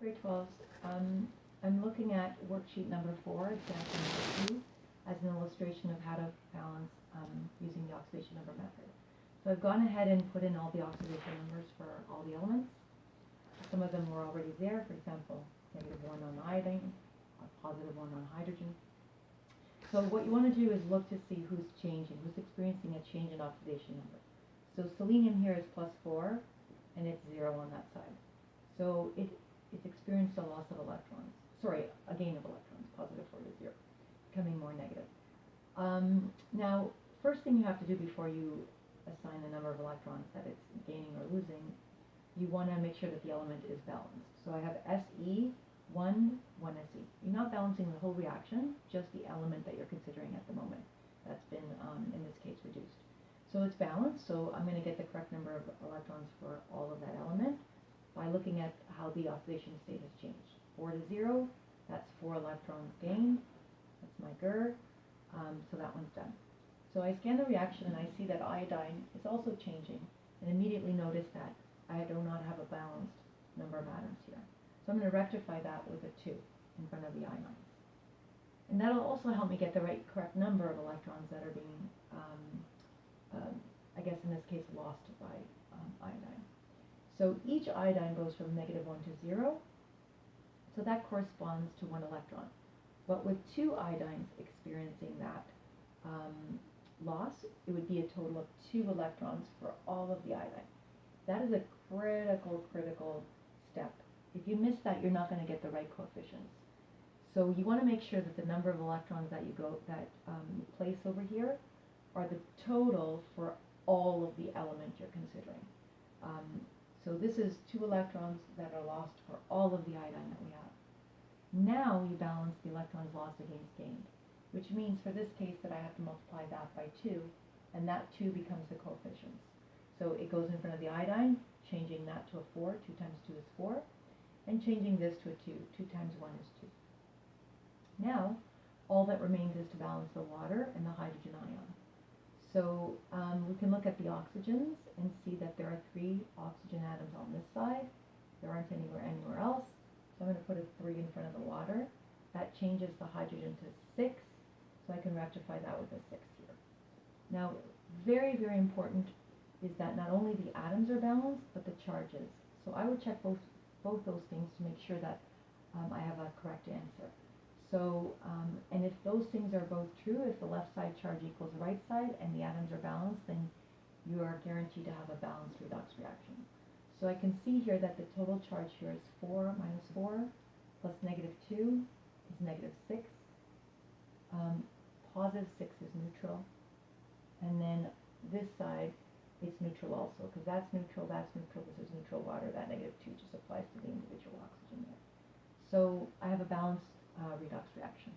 Grade 12s, I'm looking at worksheet number 4, example number 2, as an illustration of how to balance using the oxidation number method. So I've gone ahead and put in all the oxidation numbers for all the elements. Some of them were already there, for example, -1 on iodine, a +1 on hydrogen. So what you want to do is look to see who's changing, who's experiencing a change in oxidation number. So selenium here is +4, and it's 0 on that side. So it's experienced a loss of electrons. Sorry, a gain of electrons, +4 to 0, becoming more negative. Now, first thing you have to do before you assign the number of electrons that it's gaining or losing, you want to make sure that the element is balanced. So I have Se, 1 Se. You're not balancing the whole reaction, just the element that you're considering at the moment. That's been, in this case, reduced. So it's balanced, so I'm going to get the correct number of electrons for all of that element by looking at how the oxidation state has changed. 4 to 0, that's 4 electrons gained. That's my GER, so that one's done. So I scan the reaction and I see that iodine is also changing, and immediately notice that I do not have a balanced number of atoms here. So I'm going to rectify that with a 2 in front of the ions. And that'll also help me get the correct number of electrons that are being, I guess in this case, lost by iodine. So each iodine goes from -1 to 0, so that corresponds to 1 electron. But with 2 iodines experiencing that loss, it would be a total of 2 electrons for all of the iodine. That is a critical step. If you miss that, you're not going to get the right coefficients. So you want to make sure that the number of electrons that you place over here are the total for all of the element you're considering. So this is 2 electrons that are lost for all of the iodine that we have. Now you balance the electrons lost against gained, which means for this case that I have to multiply that by 2, and that 2 becomes the coefficients. So it goes in front of the iodine, changing that to a 4, 2 times 2 is 4, and changing this to a 2, 2 times 1 is 2. Now, all that remains is to balance the water and the hydrogen ion. So we can look at the oxygens and see that there are 3 oxygen atoms on this side. There aren't anywhere else. So I'm going to put a 3 in front of the water. That changes the hydrogen to 6, so I can rectify that with a 6 here. Now, very, very important is that not only the atoms are balanced, but the charges. So I would check both those things to make sure that I have a correct answer. So, and if those things are both true, if the left side charge equals the right side and the atoms are balanced, then you are guaranteed to have a balanced redox reaction. So I can see here that the total charge here is 4 minus 4 plus -2 is -6. +6 is neutral. And then this side, it's neutral also, because that's neutral, this is neutral water, that -2 just applies to the individual oxygen there. So I have a balanced redox reaction.